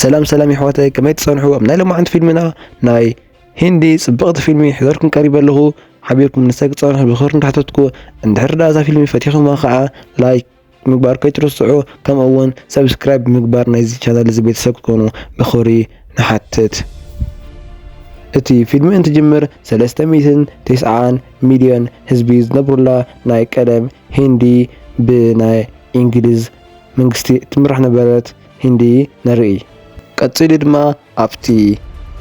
سلام يحواتي كما تصنحوا أبناء لما عند فيلمنا ناي هندي صبغت فيلمي حضركم قريبا له حبيبكم نساق تصنحوا بخيركم تحتتكم اندحر دازا فيلمي فتيخم واقعا لايك مقبار كيترسعوا كما أون سبسكرايب مقبار نايزي شانل زي بيتساق تكونوا بخوري نحتت اتي فيلم انت جمر 309 مليون هزبي زنبرلا ناي قدم هندي بناي انجليز منغستي تمرح نبرت هندي نرئي قصيد دما ابتي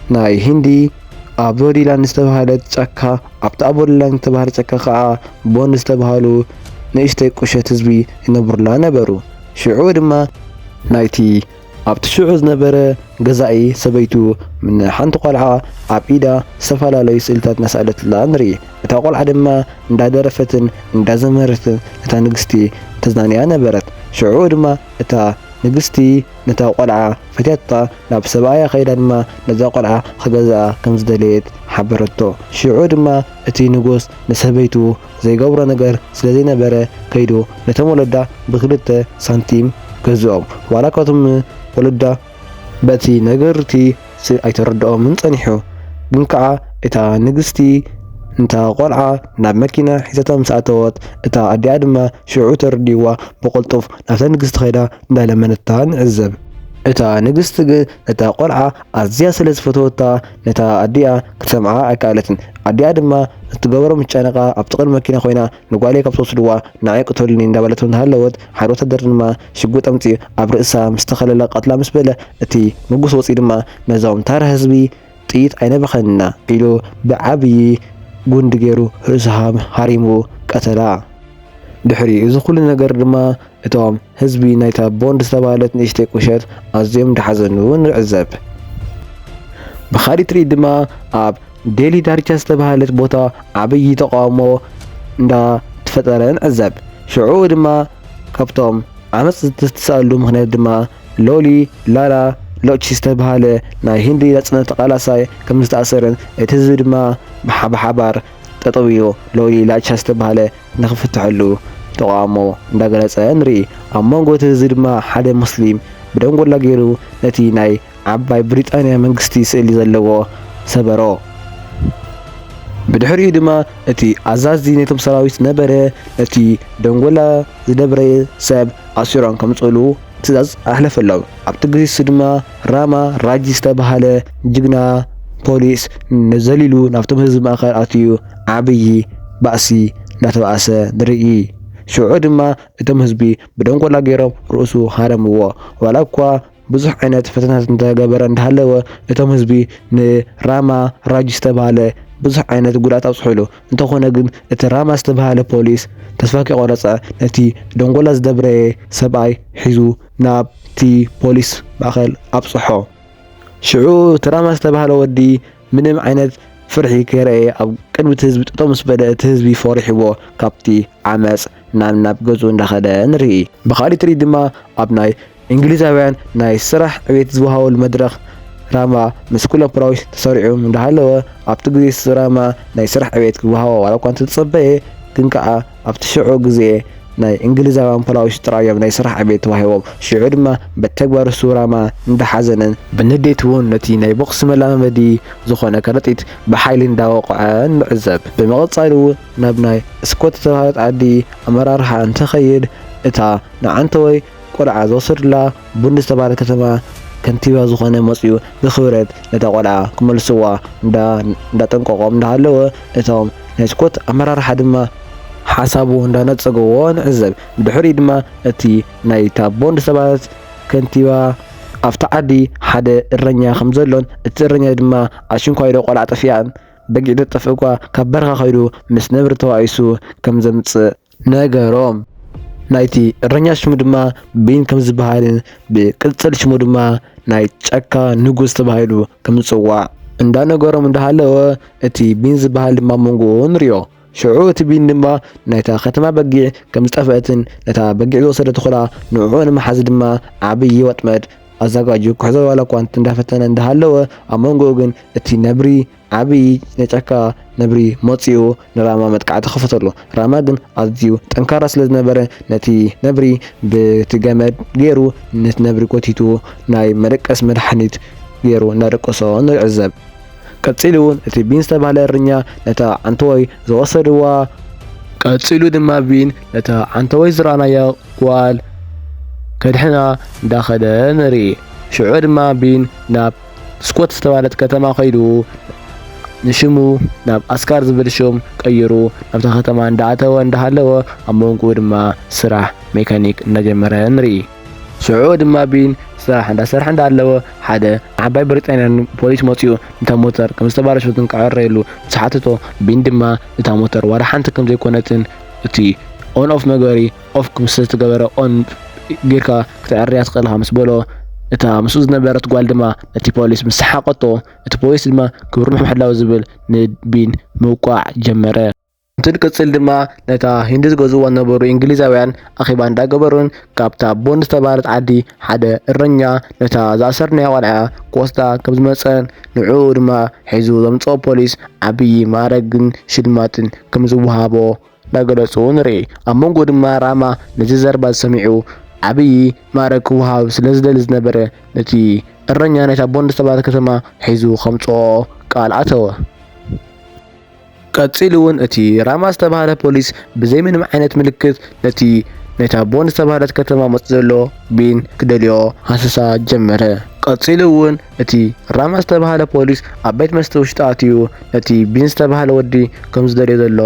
ناي هندي ابوديلاند استبهالت ጫካ ابت ابوديلاند استبهال ጫካ خا بون استبهالو نيشتي قشت ህዝቢ ይነብሩላ ነበሩ ሽዑ ድማ ናይቲ ኣብቲ ሽዑ ዝነበረ ገዛኢ ሰበይቱ ምን ሓንቲ ቆልዓ ኣብ ኢዳ ዝተፈላለዩ ስእልታት ናስኣለትላ ንርኢ እታ ቆልዓ ድማ እንዳደረፈትን እንዳዘመረትን እታ ንግስቲ ተዝናንያ ነበረት ሽዑ ድማ እታ ንግስቲ ነታ ቆልዓ ፈትያታ ናብ ሰብኣያ ከይዳ ድማ ነዛ ቆልዓ ክገዝኣ ከም ዝደለየት ሓበረቶ ሽዑ ድማ እቲ ንጉስ ንሰበይቱ ዘይገብሮ ነገር ስለዘይነበረ ከይዱ ነቶም ወለዳ ብክልተ ሳንቲም ገዝኦም ዋላ ካቶም ወለዳ በቲ ነገርቲ ኣይተረድኦምን ፀኒሑ ግን ከዓ እታ ንግስቲ እንታ ቆልዓ ናብ መኪና ሒዘቶም ሰኣተወት እታ ኣዲኣ ድማ ሽዑ ተረዲዋ ብቁልጡፍ ናብታ ንግስቲ ከይዳ እንዳለመነታ ንዕዘብ እታ ንግስቲ ግን ነታ ቆልዓ ኣዝያ ስለ ዝፈተወታ ነታ ኣዲኣ ክትሰምዓ ኣይከኣለትን ኣዲኣ ድማ እትገበሮ ምጫነቃ ኣብ ጥቅል መኪና ኮይና ንጓሌ ካብ ተወስድዋ ንዓይ ቅተሉኒ እንዳበለቶም እንዳሃለወት ሓደ ወታደር ድማ ሽጉጥ ኣምፂኡ ኣብ ርእሳ ምስ ተኸለለ ቀትላ ምስ በለ እቲ ንጉስ ወፂኡ ድማ ነዞም ታራ ህዝቢ ጥይት ኣይነበኸንና ኢሉ ብዓብዪ ጉንዲ ገይሩ ርእስሃ ሃሪሙ ቀተላ ድሕሪ እዚ ኩሉ ነገር ድማ እቶም ህዝቢ ናይታ ቦንድ ዝተባሃለት ንእሽተይ ቁሸት ኣዝዮም እንዳሓዘኑ ንዕዘብ ብኻሊእ ትርኢት ድማ ኣብ ዴሊ ዳርቻ ዝተባሃለት ቦታ ዓብዪ ተቃውሞ እንዳተፈጠረ ንዕዘብ ሽዑ ድማ ካብቶም ዓመፅ ዝተሳኣሉ ምክንያት ድማ ሎሊ ላላ ሎቺ ዝተባሃለ ናይ ህንዲ ናጽነት ተቃላሳይ ከም ዝተኣሰረን እቲ ህዝቢ ድማ ብሓባር ጠጠው ኢሉ ሎሊ ላቻ ዝተባሃለ ንኽፍትሐሉ ተቃውሞ እንዳገለጸ ንርኢ ኣብ መንጎ እቲ ህዝቢ ድማ ሓደ ሙስሊም ብደንጎላ ገይሩ ነቲ ናይ ዓባይ ብሪጣንያ መንግስቲ ስእሊ ዘለዎ ሰበሮ ብድሕሪኡ ድማ እቲ ኣዛዚ ነቶም ሰራዊት ነበረ ነቲ ደንጎላ ዝደብረ ሰብ ኣሲሮም ከምፅሉ ትእዛዝ ኣሕለፈሎም ኣብቲ ግዜ ድማ ራማ ራጂ ዝተባሃለ ጅግና ፖሊስ ነዘሊሉ ናብቶም ህዝቢ ማእኸል ኣትዩ ዓብዪ ባእሲ እንዳተባእሰ ንርኢ ሽዑ ድማ እቶም ህዝቢ ብደንጎላ ገይሮም ርእሱ ሃረምዎ ዋላ እኳ ብዙሕ ዓይነት ፈተናታት እንተገበረ እንዳሃለወ እቶም ህዝቢ ንራማ ራጂ ዝተባሃለ ብዙሕ ዓይነት ጉድኣት ኣብፅሕሉ እንተኾነ ግን እቲ ራማ ዝተባሃለ ፖሊስ ተስፋ ከይቆረፀ ነቲ ደንጎላ ዝደብረ ሰብኣይ ሒዙ ናብቲ ፖሊስ ማእኸል ኣብፅሖ ሽዑ እቲ ራማ ዝተባሃለ ወዲ ምንም ዓይነት ፍርሒ ከይረአየ ኣብ ቅድሚ እቲ ህዝቢ ጠጠው ምስ በለ እቲ ህዝቢ ፈሪሕዎ ካብቲ ዓመፅ ናብ ገዙ እንዳኸደ ንርኢ ብኻሊእ ትርኢት ድማ ኣብ ናይ እንግሊዛውያን ናይ ስራሕ ዕቤት ዝወሃበሉ መድረኽ ራማ ምስ ኩሎም ፖላዊስ ተሰሪዑ እንዳሃለወ ኣብቲ ግዜ ራማ ናይ ስራሕ ዕቤት ክወሃቦ ዋላ እኳ እንተዝፀበየ ግን ከዓ ኣብቲ ሽዑ ግዜ ናይ እንግሊዛውያን ፖላዊስ ጥራዮም ናይ ስራሕ ዕቤት ተዋሂቦም ሽዑ ድማ በተግባር እሱ ራማ እንዳሓዘነን ብንዴት እውን ነቲ ናይ ቦክሲ መላመዲ ዝኾነ ከረጢት ብሓይሊ እንዳወቕዐ ንዕዘብ ብመቐፃሉ ናብ ናይ ስኮት ዝተባሃለት ዓዲ ኣመራርሓ እንተኸይድ እታ ንዓንተወይ ቆልዓ ዝወሰድላ ቡንድ ዝተባሃለት ከተማ ከንቲባ ዝኾነ መፅኡ ብክብረት ነታ ቆልዓ ክመልስዋ እንዳጠንቀቆም እንዳሃለወ እቶም ናይ ስኮት ኣመራርሓ ድማ ሓሳቡ እንዳነፀገዎ ንዕዘብ ብድሕሪ ድማ እቲ ናይታ ቦንድ ዝተባሃለት ከንቲባ ኣብቲ ዓዲ ሓደ እረኛ ከም ዘሎን እቲ እረኛ ድማ ኣሽንኳይዶ ቆልዓ ጠፊያን በጊዕ ተጠፍእ እኳ ካብ በረኻ ከይዱ ምስ ነብሪ ተዋኢሱ ከም ዘምፅእ ነገሮም ናይቲ እረኛ ሽሙ ድማ ቢን ከም ዝበሃልን ብቅፅል ሽሙ ድማ ናይ ጫካ ንጉስ ተባሂሉ ከም ዝፅዋዕ እንዳነገሮም እንዳሃለወ እቲ ቢን ዝበሃል ድማ መንጎኡ ንሪኦ ሽዑ እቲ ቢን ድማ ናይታ ከተማ በጊዕ ከም ዝጠፍአትን ነታ በጊዕ ዝወሰደት ቆልዓ ንዕኡ ንምሓዝ ድማ ዓብዪ ወጥመድ ኣዘጋጁ ክሕዞ ዋላ እኳ እንዳፈተነ እንዳሃለወ ኣብ መንጎ ግን እቲ ነብሪ ዓብይ ነጫካ ነብሪ መፂኡ ንራማ መጥቃዕቲ ከፈተሉ። ራማ ግን ኣዝዩ ጠንካራ ስለ ዝነበረ ነቲ ነብሪ ብቲ ገመድ ገይሩ ነቲ ነብሪ ጎቲቱ ናይ መደቀስ መድሓኒት ገይሩ እንዳደቀሶ ንዕዘብ። ቀፂሉ እውን እቲ ቢን ዝተባህለ እረኛ ነታ ዓንተወይ ዝወሰድዋ ቀፂሉ ድማ ቢን ነታ ዓንተወይ ዝረኣናያ ጓል ከድሕና እንዳኸደ ንርኢ። ሽዑ ድማ ቢን ናብ ስኮት ዝተባህለት ከተማ ከይዱ ንሽሙ ናብ ኣስካር ዝብል ሽም ቀይሩ ናብታ ከተማ እንዳኣተወ እንዳሃለወ ኣብ መንጎ ድማ ስራሕ ሜካኒክ እንዳጀመረ ንርኢ። ሽዑ ድማ ቢን ስራሕ እንዳሰርሐ እንዳሃለወ ሓደ ዓባይ ብሪጣንያን ፖሊስ መፂኡ እታ ሞተር ከም ዝተባለሸትን ክዕረየሉ ዝሓተቶ ቢን ድማ እታ ሞተር ዋላ ሓንቲ ከም ዘይኮነትን እቲ ኦን ኦፍ መግበሪ ኦፍ ምስ ዝተገበረ ኦን ጌርካ ክትዕርያ ትኽእል ምስ በሎ እታ ምስኡ ዝነበረት ጓል ድማ ነቲ ፖሊስ ምስ ሓቐቶ እቲ ፖሊስ ድማ ክብሪ ምሕላው ዝብል ንቢን ምውቃዕ ጀመረ። እንትንቅፅል ድማ ነታ ሂንዲ ዝገዝእዋ ዝነበሩ እንግሊዛውያን ኣኺባ እንዳገበሩን ካብታ ቦንድ ዝተባህለት ዓዲ ሓደ እረኛ ነታ ዝኣሰርናያ ቆልዓ ክወስዳ ከም ዝመፀን ንዕኡ ድማ ሒዙ ዘምፅኦ ፖሊስ ዓብይ ማዕረግን ሽልማትን ከም ዝወሃቦ እንዳገለፁ ንርኢ። ኣብ መንጎ ድማ ራማ ነዚ ዘረባ ዝሰሚዑ ዓብይ ማዕረግ ክወሃብ ስለ ዝደሊ ዝነበረ ነቲ እረኛ ናይታ ቦንድ ዝተባህለት ከተማ ሒዙ ከምፅኦ ቃል ኣተወ። ቀፂሉ እውን እቲ ራማ ዝተባህለ ፖሊስ ብዘይ ምንም ዓይነት ምልክት ነቲ ናይታ ቦንድ ዝተባህለት ከተማ መፅ ዘሎ ቢን ክደልዮ ሃሰሳ ጀመረ። ቀፂሉ እውን እቲ ራማ ዝተባህለ ፖሊስ ኣብ ቤት መስተ ውሽጢ ኣትዩ ነቲ ቢን ዝተባህለ ወዲ ከም ዝደልዮ ዘሎ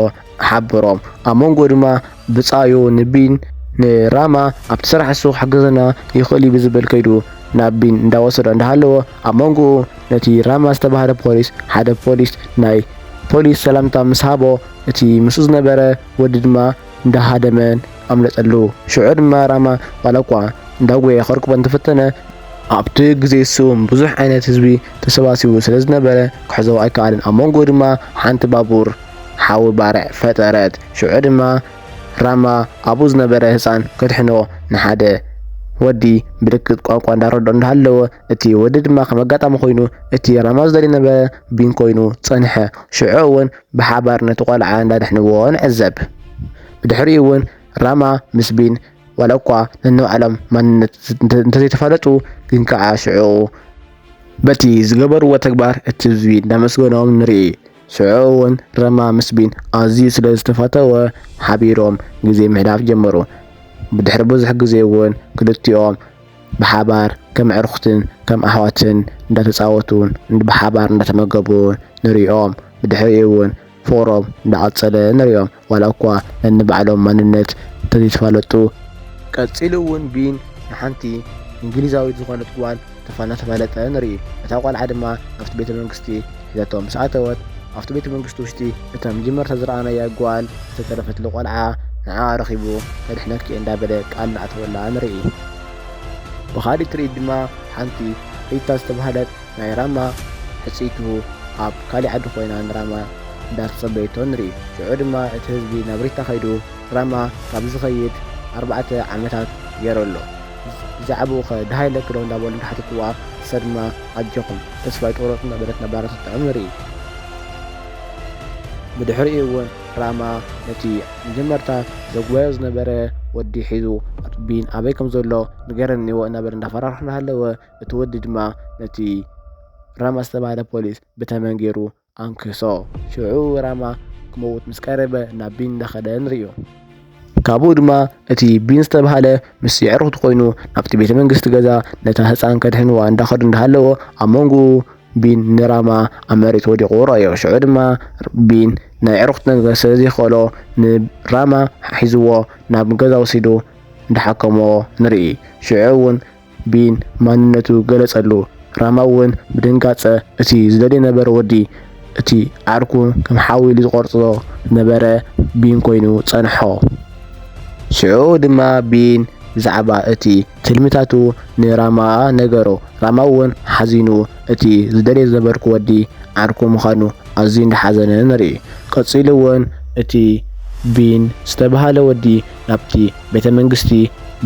ሓበሮም። ኣብ መንጎ ድማ ብፃዩ ንቢን ንራማ ኣብቲ ስራሕ እሱ ክሕግዘና ይኽእል እዩ ብዝብል ከይዱ ናብ ቢን እንዳወሰዶ እንዳሃለወ ኣብ መንጎ ነቲ ራማ ዝተባህለ ፖሊስ ሓደ ፖሊስ ናይ ፖሊስ ሰላምታ ምስ ሃቦ እቲ ምስኡ ዝነበረ ወዲ ድማ እንዳሃደመን ኣምለጠሉ። ሽዑ ድማ ራማ ዋላ እኳ እንዳጎየ ከርክቦ እንትፍተነ ኣብቲ ግዜ እሱ ብዙሕ ዓይነት ህዝቢ ተሰባሲቡ ስለ ዝነበረ ክሕዞ ኣይከኣልን። ኣብ መንጎ ድማ ሓንቲ ባቡር ሓዊ ባርዕ ፈጠረት። ሽዑ ድማ ራማ ኣብኡ ዝነበረ ህፃን ከድሕኖ ንሓደ ወዲ ምልክት ቋንቋ እንዳረድኦ እንዳሃለወ እቲ ወዲ ድማ ከም ኣጋጣሚ ኮይኑ እቲ ራማ ዝደልዮ ነበረ ቢን ኮይኑ ፀንሐ። ሽዑ እውን ብሓባር ነቲ ቆልዓ እንዳድሕንዎ ንዕዘብ። ብድሕሪኡ እውን ራማ ምስ ቢን ዋላ እኳ ነንባዕሎም ማንነት እንተዘይተፋለጡ ግን ከዓ ሽዑ በቲ ዝገበርዎ ተግባር እቲ ህዝቢ እንዳመስገኖም ንርኢ። ሽዑ እውን ራማ ምስ ቢን ኣዝዩ ስለ ዝተፋተወ ሓቢሮም ግዜ ምሕዳፍ ጀመሩ። ብድሕሪ ብዙሕ ግዜ እውን ክልቲኦም ብሓባር ከም ዕርኽትን ከም ኣሕዋትን እንዳተፃወቱን ብሓባር እንዳተመገቡን ንሪኦም። ብድሕሪኡ እውን ፍቅሮም እንዳቐፀለ ንሪኦም ዋላ እኳ ነንባዕሎም ማንነት እንተዘይተፋለጡ። ቀፂሉ እውን ቢን ንሓንቲ እንግሊዛዊት ዝኾነት ጓል እናተፋለጠ ንርኢ። እታ ቆልዓ ድማ ኣብቲ ቤተ መንግስቲ ሒዛቶም ምስ ኣተወት ኣብቲ ቤተ መንግስቲ ውሽጢ እታ መጀመርታ ዝረኣናያ ጓል ዝተተረፈትሉ ቆልዓ ንዓ ረኺቡ ከድሕነኪ እንዳበለ ቃል እናኣተወላ ንርኢ። ብኻሊእ ትርኢት ድማ ሓንቲ ሪታ ዝተባህለት ናይ ራማ ሕፂቱ ኣብ ካሊእ ዓዲ ኮይና ንራማ እንዳተፀበየቶ ንርኢ። ሽዑ ድማ እቲ ህዝቢ ናብ ሪታ ከይዱ ራማ ካብ ዝኸይድ 4 ዓመታት ገይረሎ ዛዕባኡ ኸ ድሃይለክ ዶ እንዳበሉ እንዳሓተትዋ ንሳ ድማ ኣጆኹም ተስፋ ይጦሮት እንዳበለት ናባረተትዕም ንርኢ። ብድሕሪኡ እውን ራማ ነቲ መጀመርታ ዘጓዮ ዝነበረ ወዲ ሒዙ ቢን ኣበይ ከም ዘሎ ንገረኒዎ እናበለ እንዳፈራርሑ እንዳሃለወ እቲ ወዲ ድማ ነቲ ራማ ዝተባህለ ፖሊስ ብተመን ገይሩ ኣንክሶ። ሽዑ ራማ ክመውት ምስ ቀረበ ናብ ቢን እንዳኸደ ንሪኦ። ካብኡ ድማ እቲ ቢን ዝተባህለ ምስ ይዕርኽቲ ኮይኑ ናብቲ ቤተ መንግስቲ ገዛ ነታ ህፃን ከድሕንዋ እንዳኸዱ እንዳሃለወ ኣብ መንጎ ቢን ንራማ ኣብ መሬት ወዲቑ ረአዮ። ሽዑ ድማ ቢን ናይ ዕርኽቲ ነገር ስለዘይኽእሎ ንራማ ሒዝዎ ናብ ገዛ ወሲዱ እንዳሓከሞ ንርኢ። ሽዑ እውን ቢን ማንነቱ ገለጸሉ። ራማ እውን ብድንጋፀ እቲ ዝደልዮ ነበረ ወዲ እቲ ዓርኩ ከም ሓዊሉ ዝቆርፆ ነበረ ቢን ኮይኑ ፀንሖ። ሽዑ ድማ ቢን ብዛዕባ እቲ ትልምታቱ ንራማ ነገሮ። ራማ እውን ሓዚኑ እቲ ዝደልዮ ዝነበርኩ ወዲ ዓርኩ ምዃኑ ኣዝዩ እንዳሓዘነ ንርኢ። ቀፂሉ እውን እቲ ቢን ዝተባህለ ወዲ ናብቲ ቤተ መንግስቲ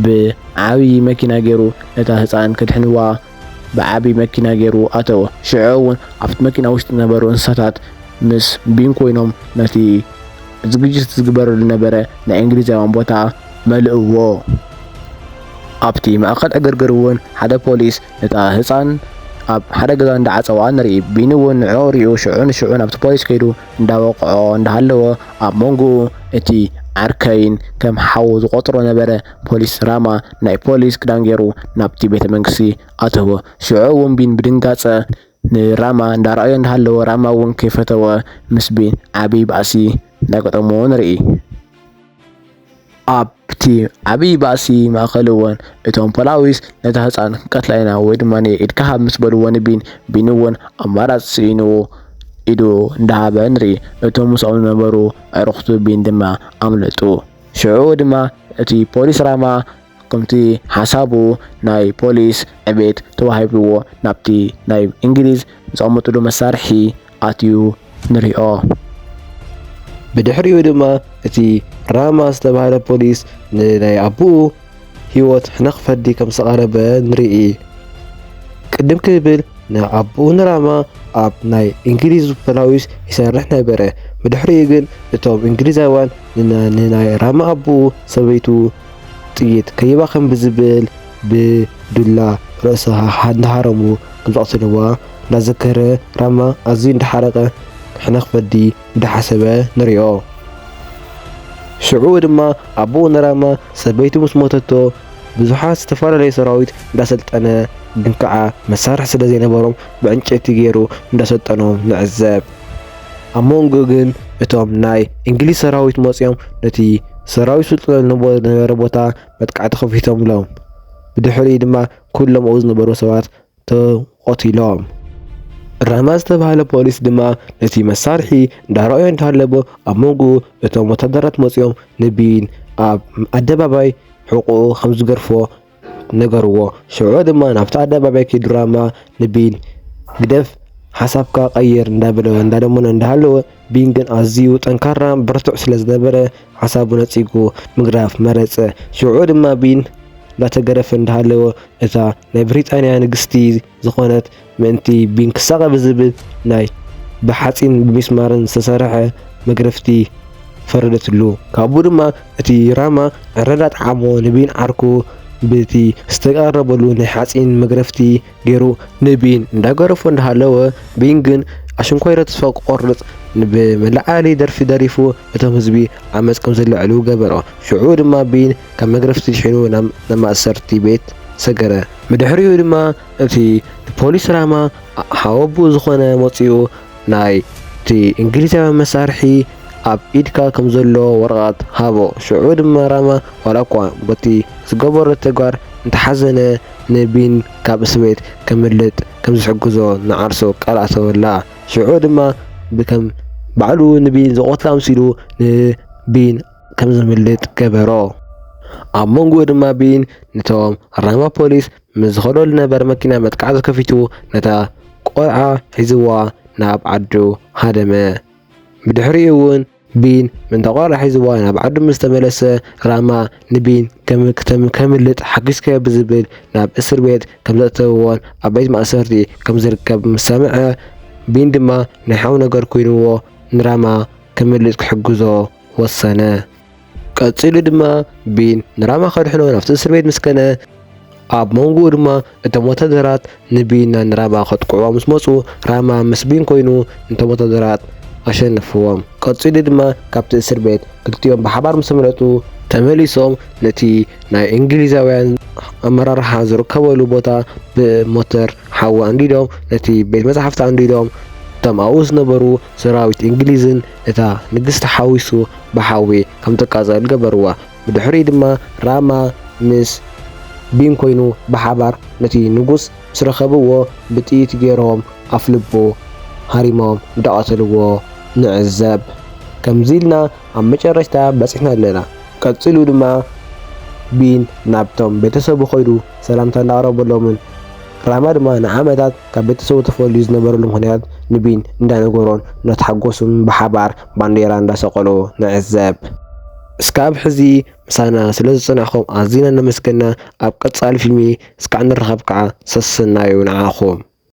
ብዓብዪ መኪና ገይሩ ነታ ህፃን ከድሕንዋ ብዓብዪ መኪና ገይሩ ኣተወ። ሽዑ እውን ኣብቲ መኪና ውሽጢ ዝነበሩ እንስሳታት ምስ ቢን ኮይኖም ነቲ ዝግጅት ዝግበረሉ ነበረ ናይ እንግሊዛውያን ቦታ መልእዎ። ኣብቲ ማእከል ዕግርግር እውን ሓደ ፖሊስ ነታ ህፃን ኣብ ሓደ ገዛ እንዳዓፀዋ ንርኢ። ቢን እውን ንዕኡ ሪኡ ሽዑ ንሽዑ ናብቲ ፖሊስ ከይዱ እንዳወቅዖ እንዳሃለወ ኣብ መንጎኡ እቲ ዓርከይን ከም ሓው ዝቆጥሮ ነበረ። ፖሊስ ራማ ናይ ፖሊስ ክዳን ገይሩ ናብቲ ቤተ መንግስቲ ኣተወ። ሽዑ እውን ቢን ብድንጋፀ ንራማ እንዳረኣዮ እንዳሃለወ ራማ እውን ከይፈተወ ምስ ቢን ዓብዪ ባእሲ እንዳገጠሞ ንርኢ። ኣብቲ ዓብዪ ባእሲ ማእከል እውን እቶም ፖላዊስ ነታ ህፃን ቀትላይና ወይ ድማ ኢድካ ሃብ ምስ በልዎ ቢን እውን ኣማራፂ ስኢኑ ኢዱ እንዳሃበ ንርኢ። እቶም ምስኦም ዝነበሩ ኣዕርክቱ ቢን ድማ ኣምለጡ። ሽዑ ድማ እቲ ፖሊስ ራማ ከምቲ ሓሳቡ ናይ ፖሊስ ዕቤት ተዋሂብዎ ናብቲ ናይ እንግሊዝ ዝቕመጥሉ መሳርሒ ኣትዩ ንሪኦ። ብድሕሪኡ ድማ እቲ ራማ ዝተባህለ ፖሊስ ንናይ ኣቡኡ ሂወት ንኽፈዲ ከም ዝተቓረበ ንርኢ። ቅድም ክብል ንኣቡኡ ንራማ ኣብ ናይ እንግሊዝ ፖላዊስ ይሰርሕ ነበረ። ብድሕሪኡ ግን እቶም እንግሊዛውያን ንናይ ራማ ኣቡኡ ሰበይቱ ጥይት ከይባኸን ብዝብል ብዱላ ርእሳ እንዳሃረሙ ከም ዘቕትልዋ እንዳዘከረ ራማ ኣዝዩ እንዳሓረቐ ንኽፈዲ እንዳሓሰበ ንሪኦ። ሽዑ ድማ ኣቡኡ ንራማ ሰበይቱ ምስ ሞተቶ ብዙሓት ዝተፈላለዩ ሰራዊት እንዳሰልጠነ ግን ከዓ መሳርሒ ስለ ዘይነበሮም ብዕንጨይቲ ገይሩ እንዳሰልጠኖም ንዕዘብ። ኣብ መንጎ ግን እቶም ናይ እንግሊዝ ሰራዊት መፂኦም ነቲ ሰራዊት ስልጥነሉ ነበረ ቦታ መጥቃዕቲ ከፊቶምሎም። ብድሕሪ ድማ ኩሎም ኣብኡ ዝነበሩ ሰባት ተቆቲሎም። ራማ ዝተባህለ ፖሊስ ድማ ነቲ መሳርሒ እንዳረኣዮ እንዳሃለቦ ኣብ መንጎ እቶም ወታደራት መፂኦም ንቢን ኣብ ኣደባባይ ሕቁኡ ከም ዝገርፎ ነገርዎ። ሽዑ ድማ ናብቲ ኣደባባይ ከይዱ ራማ ንቢን ግደፍ ሓሳብካ ቀይር እንዳደመነ እንዳሃለወ ቢን ግን ኣዝዩ ጠንካራ ብርቱዕ ስለ ዝነበረ ሓሳቡ ነፂጉ ምግራፍ መረፀ። ሽዑ ድማ ቢን እንዳተገረፈ እንዳሃለወ እታ ናይ ብሪጣንያ ንግስቲ ዝኾነት ምእንቲ ቢን ክሳቐ ብዝብል ናይ ብሓፂን ብሚስማርን ዝተሰርሐ መግረፍቲ ፈረደትሉ። ካብኡ ድማ እቲ ራማ ዕረዳ ጣዕሞ ንቢን ዓርኩ በቲ ዝተቃረበሉ ናይ ሓፂን መግረፍቲ ገይሩ ንቢን እንዳገረፎ እንዳሃለወ ቢን ግን ኣሽንኳይረ ተስፋ ክቆርፅ ብመላዓሊ ደርፊ ደሪፉ እቶም ህዝቢ ዓመፅ ከም ዘለዕሉ ገበሮ። ሽዑ ድማ ቢን ካብ መግረፍቲ ድሒኑ ናብ ማእሰርቲ ቤት ሰገረ። ብድሕሪኡ ድማ እቲ ፖሊስ ራማ ሓወቡ ዝኾነ መፂኡ ናይ እቲ እንግሊዛዊ መሳርሒ ኣብ ኢድካ ከም ዘሎ ወረቐት ሃቦ። ሽዑ ድማ ራማ ዋላ እኳ በቲ ዝገበሮ ተግባር እንተሓዘነ ንቢን ካብ እስር ቤት ከምልጥ ከም ዝሕግዞ ንዓርሶ ቃል ኣተወላ። ሽዑ ድማ ብከም ባዕሉ ንቢን ዝቆትላ ምሲሉ ንቢን ከም ዝምልጥ ገበሮ። ኣብ መንጎ ድማ ቢን ነቶም ራማ ፖሊስ ምስ ዝኸደሉ ነበረ መኪና መጥቃዕቲ ከፊቱ ነታ ቆልዓ ሒዝዋ ናብ ዓዱ ሃደመ። ብድሕሪኡ እውን ቢን ምንታ ቆልዓ ሒዝዋ ናብ ዓዱ ምስ ተመለሰ ራማ ንቢን ከምልጥ ሓጊዝከዮ ብዝብል ናብ እስር ቤት ከም ዘእተውዎን ኣብ ቤት ማእሰርቲ ከም ዝርከብ ምስ ሰምዐ ቢን ድማ ናይ ሓው ነገር ኮይኑዎ ንራማ ከምልጥ ክሕግዞ ወሰነ። ቀፂሉ ድማ ቢን ንራማ ከድሕኖ ናብቲ እስር ቤት ምስከነ ኣብ መንጎ ድማ እቶም ወታደራት ንቢንና ንራማ ከጥቅዕዋ ምስ መፁ ራማ ምስ ቢን ኮይኑ እቶም ወታደራት ኣሸነፍዎም። ቀፂሉ ድማ ካብቲ እስር ቤት ክልቲኦም ብሓባር ምስ መለጡ ተመሊሶም ነቲ ናይ እንግሊዛውያን ኣመራርሓ ዝርከበሉ ቦታ ብሞተር ሓዊ አንዲዶም ነቲ ቤት መጻሕፍቲ አንዲዶም እቶም ኣብኡ ዝነበሩ ሰራዊት እንግሊዝን እታ ንግስቲ ሓዊሱ ብሓዊ ከም ተቃፀል ገበርዋ። ብድሕሪ ድማ ራማ ምስ ቢን ኮይኑ ብሓባር ነቲ ንጉስ ምስ ረኸብዎ ብጥይት ገይሮም ኣፍ ልቡ ሃሪሞም እንዳቐተልዎ ንዕዘብ። ከምዚ ኢልና ኣብ መጨረሽታ በፂሕና ኣለና። ቀፂሉ ድማ ቢን ናብቶም ቤተሰቡ ኸይዱ ሰላምታ እንዳቕረበሎምን ራማ ድማ ንዓመታት ካብ ቤተሰቡ ተፈልዩ ዝነበረሉ ምክንያት ንቢን እንዳነገሮን እንዳተሓጎሱን ብሓባር ባንዴራ እንዳሰቀሉ ንዕዘብ። እስካብ ሕዚ ምሳና ስለ ዝጸናሕኩም ኣዝና ነመስገና። ኣብ ቀጻሊ ፊልሚ እስካዕ ንራኸብ ከዓ ሰሰናዩ ንዓኹም።